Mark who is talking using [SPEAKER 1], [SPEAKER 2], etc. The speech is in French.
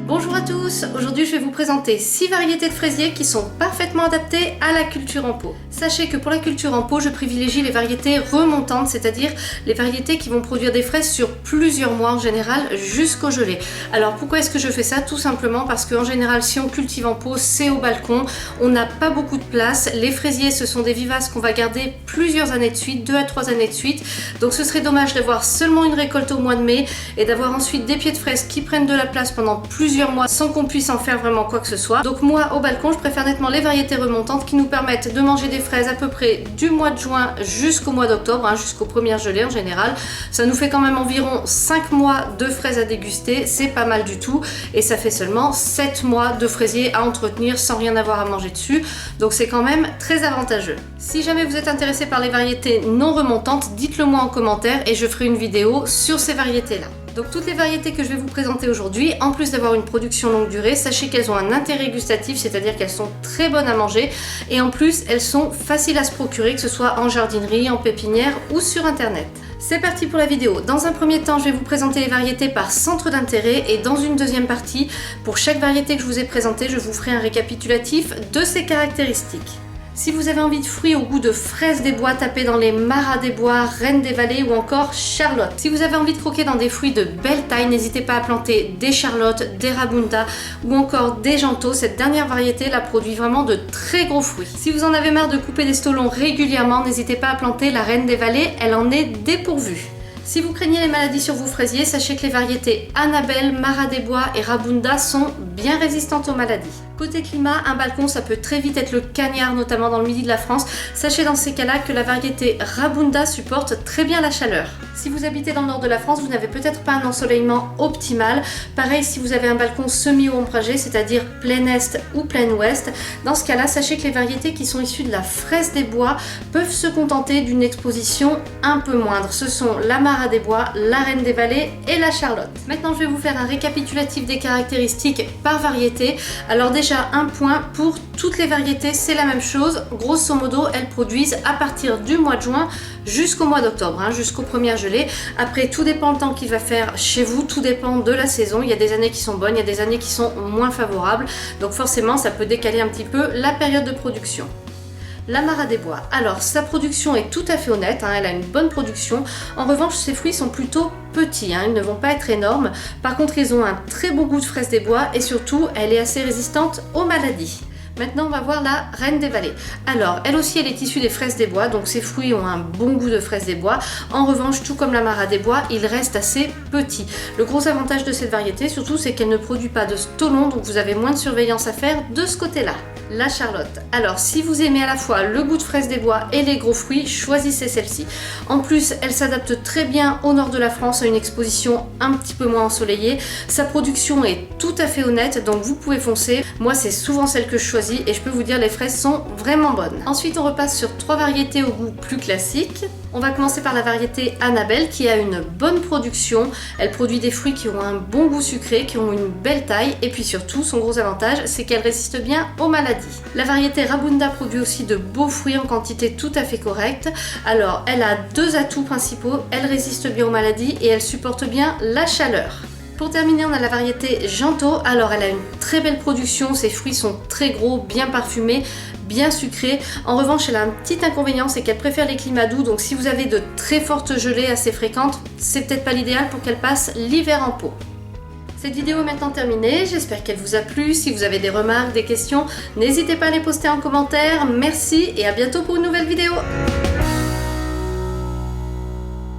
[SPEAKER 1] Bonjour à tous, aujourd'hui je vais vous présenter 6 variétés de fraisiers qui sont parfaitement adaptées à la culture en pot. Sachez que pour la culture en pot, je privilégie les variétés remontantes, c'est-à-dire les variétés qui vont produire des fraises sur plusieurs mois en général jusqu'au gelé. Alors pourquoi est-ce que je fais ça? Tout simplement parce qu'en général si on cultive en pot, c'est au balcon, on n'a pas beaucoup de place. Les fraisiers ce sont des vivaces qu'on va garder plusieurs années de suite, 2 à 3 années de suite. Donc ce serait dommage d'avoir seulement une récolte au mois de mai et d'avoir ensuite des pieds de fraises qui prennent de la place pendant plusieurs mois sans qu'on puisse en faire vraiment quoi que ce soit. Donc moi au balcon je préfère nettement les variétés remontantes qui nous permettent de manger des fraises à peu près du mois de juin jusqu'au mois d'octobre, jusqu'aux premières gelées en général. Ça nous fait quand même environ 5 mois de fraises à déguster, c'est pas mal du tout, et ça fait seulement 7 mois de fraisiers à entretenir sans rien avoir à manger dessus, donc c'est quand même très avantageux. Si jamais vous êtes intéressé par les variétés non remontantes, dites-le moi en commentaire et je ferai une vidéo sur ces variétés là. Donc toutes les variétés que je vais vous présenter aujourd'hui, en plus d'avoir une production longue durée, sachez qu'elles ont un intérêt gustatif, c'est-à-dire qu'elles sont très bonnes à manger et en plus elles sont faciles à se procurer, que ce soit en jardinerie, en pépinière ou sur internet. C'est parti pour la vidéo. Dans un premier temps, je vais vous présenter les variétés par centre d'intérêt et dans une deuxième partie, pour chaque variété que je vous ai présentée, je vous ferai un récapitulatif de ses caractéristiques. Si vous avez envie de fruits au goût de fraises des bois, tapez dans les Marat des bois, Reine des vallées ou encore Charlotte. Si vous avez envie de croquer dans des fruits de belle taille, n'hésitez pas à planter des Charlottes, des Rabunda ou encore des Janto. Cette dernière variété la produit vraiment de très gros fruits. Si vous en avez marre de couper des stolons régulièrement, n'hésitez pas à planter la Reine des vallées, elle en est dépourvue. Si vous craignez les maladies sur vos fraisiers, sachez que les variétés Annabelle, Marat des bois et Rabunda sont bien résistantes aux maladies. Côté climat, un balcon ça peut très vite être le cagnard, notamment dans le midi de la France. Sachez dans ces cas-là que la variété Rabunda supporte très bien la chaleur. Si vous habitez dans le nord de la France, vous n'avez peut-être pas un ensoleillement optimal. Pareil si vous avez un balcon semi-ombragé, c'est-à-dire plein est ou plein ouest. Dans ce cas-là, sachez que les variétés qui sont issues de la fraise des bois peuvent se contenter d'une exposition un peu moindre. Ce sont la Marat des bois, la Reine des vallées et la Charlotte. Maintenant, je vais vous faire un récapitulatif des caractéristiques par variété. Alors déjà, un point pour toutes les variétés, c'est la même chose. Grosso modo, elles produisent à partir du mois de juin jusqu'au mois d'octobre, jusqu'aux premières gelées. Après, tout dépend le temps qu'il va faire chez vous, tout dépend de la saison. Il y a des années qui sont bonnes, il y a des années qui sont moins favorables. Donc forcément, ça peut décaler un petit peu la période de production. La Marat des bois. Alors, sa production est tout à fait honnête, elle a une bonne production. En revanche, ses fruits sont plutôt petits, ils ne vont pas être énormes. Par contre, ils ont un très bon goût de fraise des bois et surtout, elle est assez résistante aux maladies. Maintenant, on va voir la Reine des vallées. Alors, elle aussi, elle est issue des fraises des bois, donc ses fruits ont un bon goût de fraises des bois. En revanche, tout comme la Marat des bois, il reste assez petit. Le gros avantage de cette variété, surtout, c'est qu'elle ne produit pas de stolons, donc vous avez moins de surveillance à faire de ce côté-là. La Charlotte. Alors, si vous aimez à la fois le goût de fraises des bois et les gros fruits, choisissez celle-ci. En plus, elle s'adapte très bien au nord de la France, à une exposition un petit peu moins ensoleillée. Sa production est tout à fait honnête, donc vous pouvez foncer. Moi, c'est souvent celle que je choisis et je peux vous dire les fraises sont vraiment bonnes. Ensuite, on repasse sur 3 variétés au goût plus classique. On va commencer par la variété Annabelle qui a une bonne production. Elle produit des fruits qui ont un bon goût sucré, qui ont une belle taille et puis surtout, son gros avantage, c'est qu'elle résiste bien aux maladies. La variété Rabunda produit aussi de beaux fruits en quantité tout à fait correcte. Alors, elle a 2 atouts principaux, elle résiste bien aux maladies et elle supporte bien la chaleur. Pour terminer, on a la variété Janto. Alors, elle a une très belle production, ses fruits sont très gros, bien parfumés, bien sucrés. En revanche, elle a un petit inconvénient, c'est qu'elle préfère les climats doux. Donc, si vous avez de très fortes gelées assez fréquentes, c'est peut-être pas l'idéal pour qu'elle passe l'hiver en pot. Cette vidéo est maintenant terminée, j'espère qu'elle vous a plu. Si vous avez des remarques, des questions, n'hésitez pas à les poster en commentaire. Merci et à bientôt pour une nouvelle vidéo.